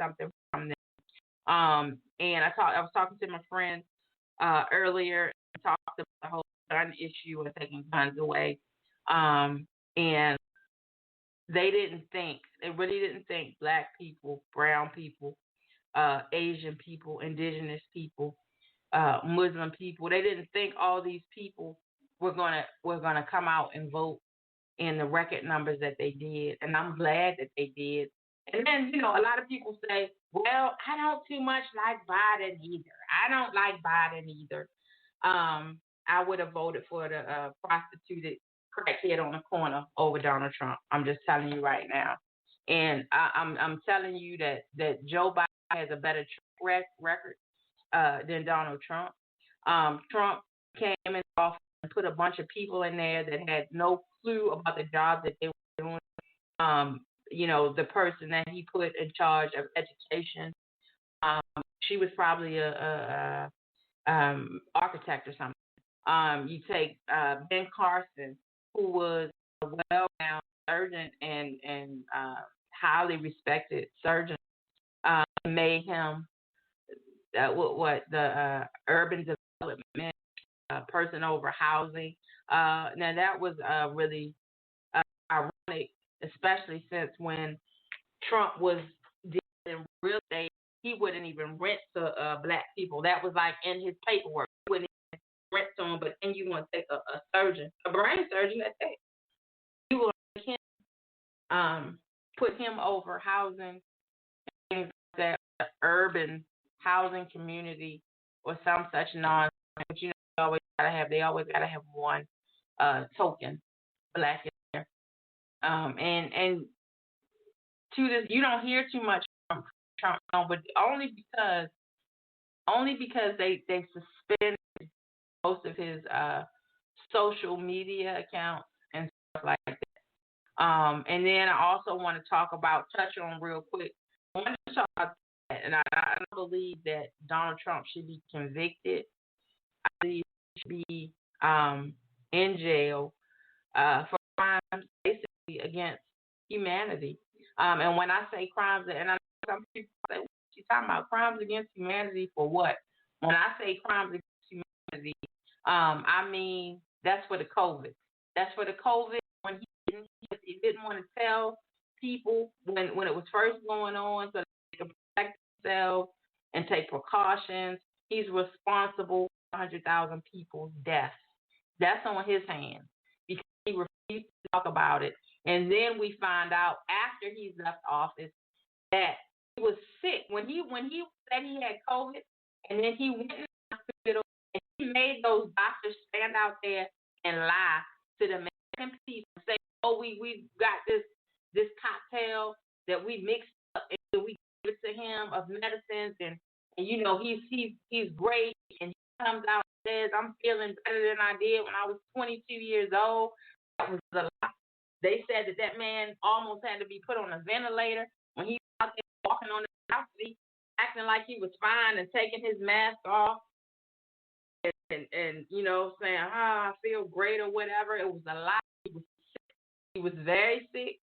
something from them. And I was talking to my friend earlier and talked about the whole gun issue and taking guns away. And they really didn't think black people, brown people, Asian people, indigenous people, Muslim people. They didn't think all these people were gonna come out and vote in the record numbers that they did, and I'm glad that they did. And then a lot of people say, "Well, I don't too much like Biden either. I don't like Biden either." I would have voted for the prostituted crackhead on the corner over Donald Trump. I'm just telling you right now, and I'm telling you that Joe Biden has a better record than Donald Trump. Trump came in office and put a bunch of people in there that had no clue about the job that they were doing. The person that he put in charge of education, she was probably a architect or something. You take Ben Carson, who was a well-known surgeon and highly respected surgeon, made him the urban development person over housing. Now that was really ironic, especially since when Trump was dealing in real estate, he wouldn't even rent to black people. That was like in his paperwork. He wouldn't even rent to them, but then you want to take a surgeon, a brain surgeon at that. You will make him put him over housing, things like that, urban housing community or some such nonsense. But they always gotta have one token black in there. And to this, you don't hear too much from Trump, but only because they suspended most of his social media accounts and stuff like that. And then I also want to touch on real quick. I want to talk about that, and I don't believe that Donald Trump should be convicted. I believe he should be in jail for crimes basically against humanity. And when I say crimes, and I know some people say, "What you talking about? Crimes against humanity for what?" When I say crimes against humanity, I mean that's for the COVID. That's for the COVID when he didn't want to tell people when it was first going on so they could protect themselves and take precautions. He's responsible for 100,000 people's deaths. That's on his hands because he refused to talk about it. And then we find out after he's left office that he was sick when he said he had COVID, and then he went in the hospital and he made those doctors stand out there and lie to the American people, say, "Oh, we got this cocktail that we mixed up and we give it to him of medicines, and he's great." And he comes out and says, "I'm feeling better than I did when I was 22 years old." That was a lie. They said that man almost had to be put on a ventilator when he was out there walking on the balcony, acting like he was fine and taking his mask off and saying, "I feel great" or whatever. It was a lie. He was sick. He was very sick.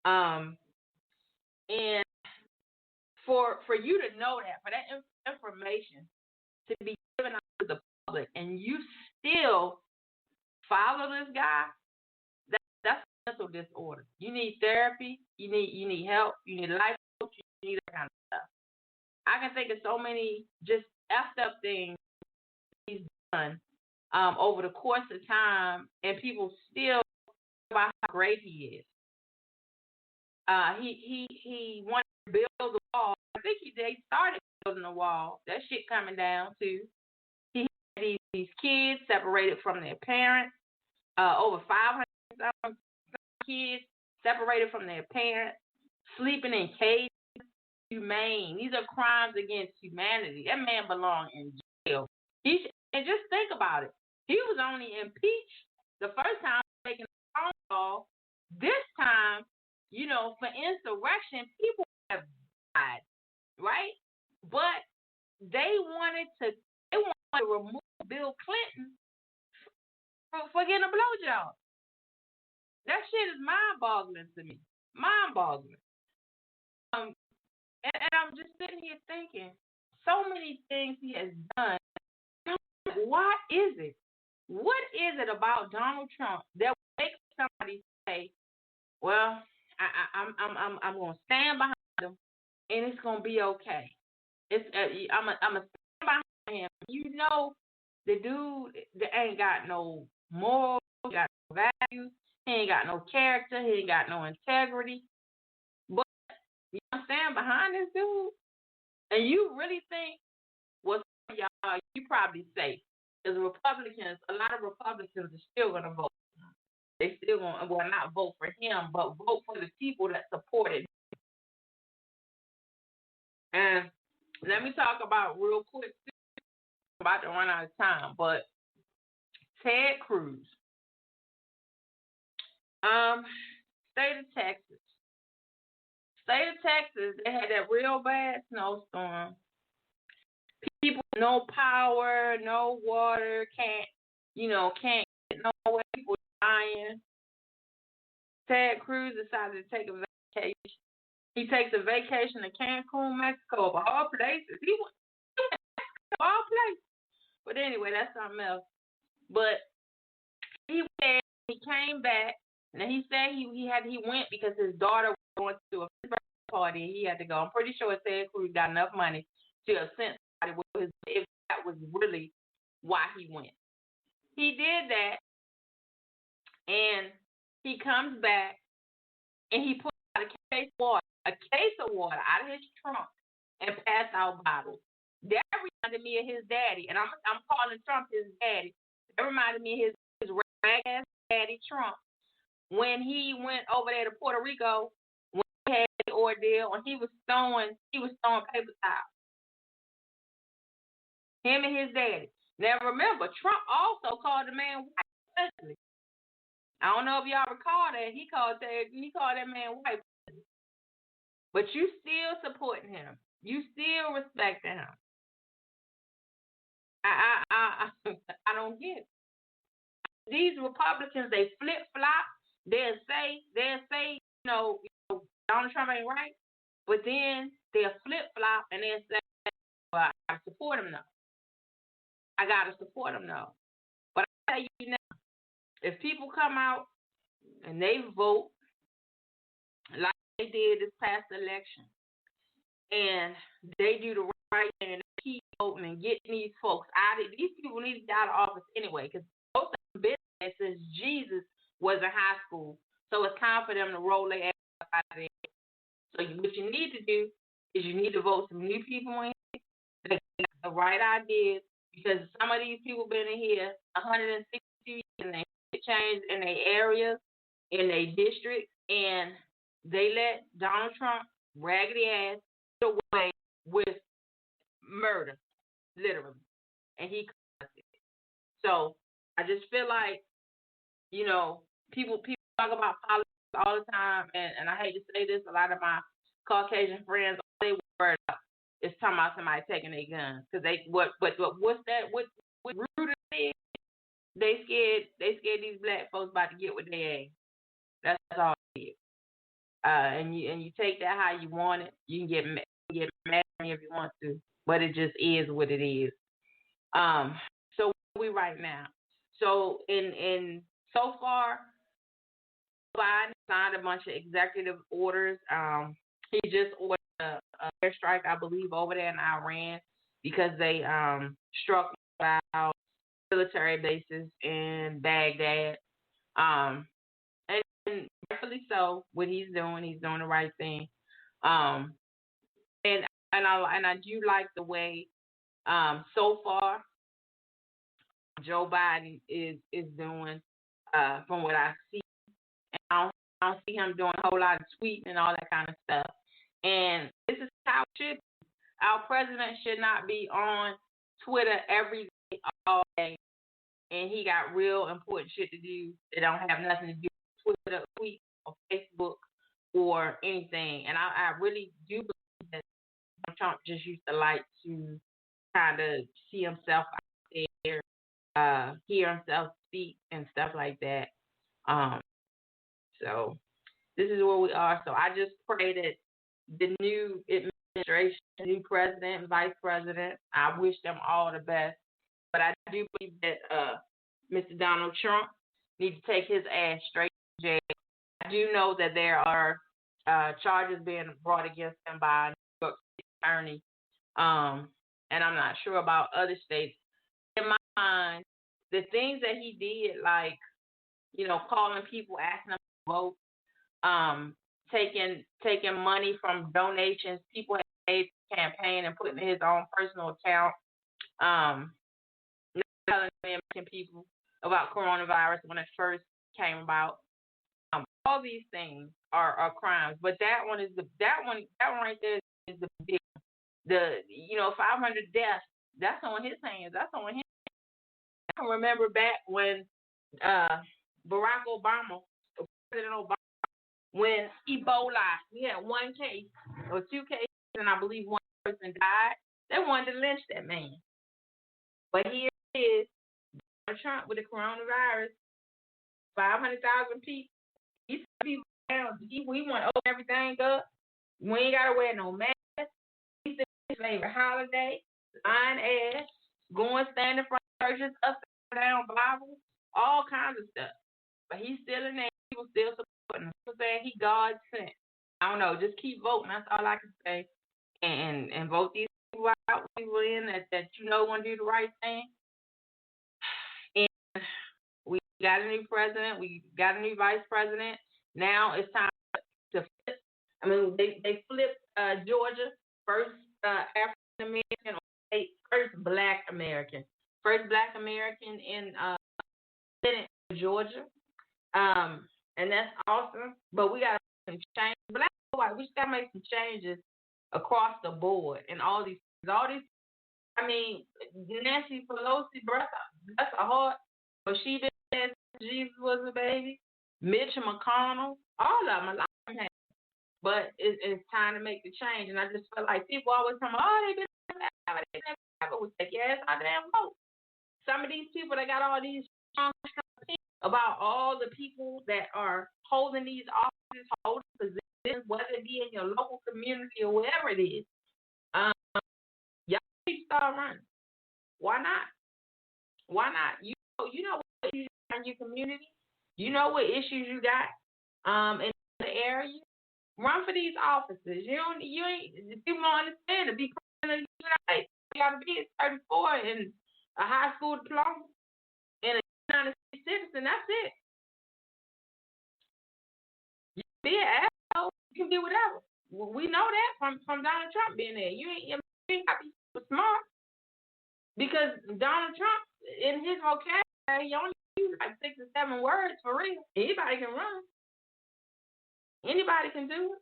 And for you to know that, for that information to be given out to the public, and you still follow this guy, that's a mental disorder. You need therapy. You need help. You need life coach. You need that kind of stuff. I can think of so many just effed up things he's done over the course of time, and people still about how great he is. He wanted to build the wall. I think they started building the wall. That shit coming down too. He had these kids separated from their parents. Over 500 kids separated from their parents, sleeping in cages. Humane. These are crimes against humanity. That man belonged in jail. And just think about it. He was only impeached the first time making a phone call. This time, for insurrection, people have died, right? But they wanted to remove Bill Clinton for getting a blowjob. That shit is mind-boggling to me. Mind-boggling. And I'm just sitting here thinking, so many things he has done. Why is it? What is it about Donald Trump that makes somebody say, "Well, I'm gonna stand behind him, and it's gonna be okay. I'm a stand behind him." The dude that ain't got no morals, he got no values, he ain't got no character, he ain't got no integrity. But you stand behind this dude, and you really think, well, y'all, you probably say, because Republicans, a lot of Republicans are still gonna vote. They still gonna, well, not vote for him, but vote for the people that supported him. And let me talk about real quick. I'm about to run out of time, but Ted Cruz, state of Texas. State of Texas, they had that real bad snowstorm. People, no power, no water, can't get nowhere. People dying. Ted Cruz decided to take a vacation. He takes a vacation to Cancun, Mexico, of all places. He went to all places. But anyway, that's something else. But he went, he came back, and he said he went because his daughter was going to a birthday party and he had to go. I'm pretty sure Ted Cruz got enough money to have sent somebody with his, if that was really why he went. He did that, and he comes back and he put out a case of water out of his trunk and passed out bottles. That reminded me of his daddy, and I'm calling Trump his daddy. That reminded me of his rag ass daddy Trump when he went over there to Puerto Rico when he had the ordeal and he was throwing paper towels. Him and his daddy. Now remember, Trump also called the man white. I don't know if y'all recall that he called that man white. But you still supporting him. You still respecting him. I don't get it. These Republicans, they flip flop. They'll say, Donald Trump ain't right, but then they'll flip flop and they'll say, well, I support him now. I gotta support him now. But I tell you now, if people come out and they vote like they did this past election, and they do the right thing and they keep voting and getting these folks out of these people need to get out of office anyway, because most of them been there since Jesus was in high school. So it's time for them to roll their ass out of there. So what you need to do is you need to vote some new people in here that got the right ideas, because some of these people been in here 160 years and they changed in their areas, in their districts, and they let Donald Trump raggedy ass get away with murder, literally, and he caused it. So I just feel like, people talk about politics all the time, and I hate to say this, a lot of my Caucasian friends, all they worry about is talking about somebody taking their guns, because what's that? What Rudy said? They scared these black folks about to get what they ask. That's all it is. And you take that how you want it. You can get mad at me if you want to, but it just is what it is. So where are we right now? So in so far, Biden signed a bunch of executive orders. He just ordered a airstrike, I believe, over there in Iran because they struck out military bases in Baghdad. And rightfully so. What he's doing the right thing. And I do like the way so far Joe Biden is doing, from what I see. And I don't see him doing a whole lot of tweeting and all that kind of stuff. And this is how it should be. Our president should not be on Twitter every day, all day, and he got real important shit to do that don't have nothing to do with Twitter, tweet, or Facebook, or anything. And I really do believe that Trump just used to like to kind of see himself out there, hear himself speak and stuff like that. So this is where we are. So I just pray that it administration, new president, vice president. I wish them all the best. But I do believe that Mr. Donald Trump needs to take his ass straight to jail. I do know that there are charges being brought against him by a New York State attorney, and I'm not sure about other states. In my mind, the things that he did, like calling people, asking them to vote, taking money from donations people had made to the campaign and putting in his own personal account, not telling the American people about coronavirus when it first came about. All these things are crimes, but that one right there is the big, 500 deaths. That's on his hands. That's on him. I can remember back when Barack Obama, President Obama, when Ebola, we had one case or two cases, and I believe one person died. They wanted to lynch that man, but here it is, Donald Trump with the coronavirus, 500,000 people. He said people down. We want to open everything up. We ain't gotta wear no mask. He said his favorite holiday, lying ass, going stand in front of churches, upside down Bibles, all kinds of stuff. But he's still in there. People still supporting him. People saying he God sent. I don't know. Just keep voting. That's all I can say. And vote these people out, people in that want to do the right thing. And we got a new president. We got a new vice president. Now it's time to flip. I mean, they flipped Georgia, first African American, first Black American in Senate Georgia. And that's awesome. But we got to make some changes. Black and white, we just got to make some changes across the board and all these. I mean, Nancy Pelosi, bless her heart, but she been there since Jesus was a baby. Mitch McConnell, all of them, a lot of them have. But it's time to make the change. And I just feel like people always come, they've been there. We take your ass out there and vote. Some of these people that got all these strong opinions about all the people that are holding these offices, holding positions, whether it be in your local community or wherever it is. Y'all need to start running. Why not? Why not? You know what issues you got in your community. You know what issues you got in the area. Run for these offices. You ain't. People don't understand. To be president of the United States, you got to be 34 and a high school diploma and a United States citizen. That's it. You can be an asshole. You can be whatever. We know that from Donald Trump being there. You ain't got to be super smart because Donald Trump, in his vocabulary, he only uses like 6 or 7 words for real. Anybody can run. Anybody can do it.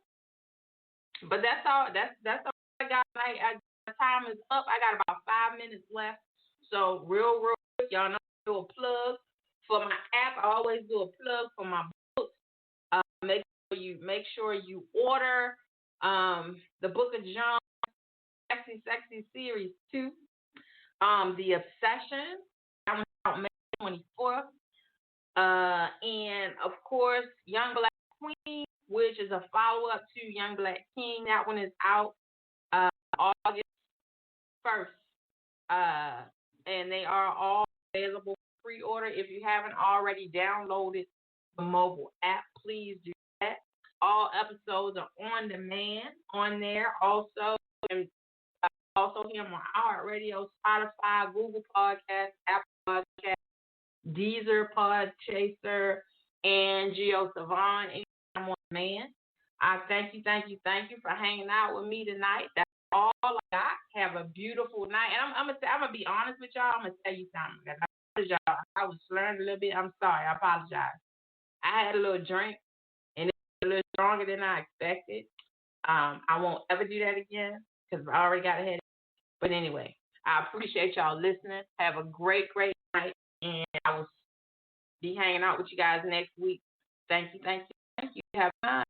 But that's all. That's all I got. My time is up. I got about 5 minutes left. So real quick, y'all know I do a plug for my app. I always do a plug for my books. Make sure you order the Book of John, Sexy Series 2, The Obsession. That one's out May 24th. And of course, Young Black Queen, which is a follow-up to Young Black King. That one is out August 1st. And they are all available for pre-order. If you haven't already downloaded the mobile app, please do that. All episodes are on demand on there. Also, and also hear them on iHeartRadio, Spotify, Google Podcasts, Apple Podcasts, Deezer, Podchaser, and GeoSavan. Anytime on demand. I thank you for hanging out with me tonight. That's all I got. Have a beautiful night. And I'm gonna be honest with y'all. I'm gonna tell you something. I apologize. I was slurring a little bit. I'm sorry. I apologize. I had a little drink, and it was a little stronger than I expected. I won't ever do that again because I already got a headache. But anyway, I appreciate y'all listening. Have a great night, and I will be hanging out with you guys next week. Thank you. Have fun.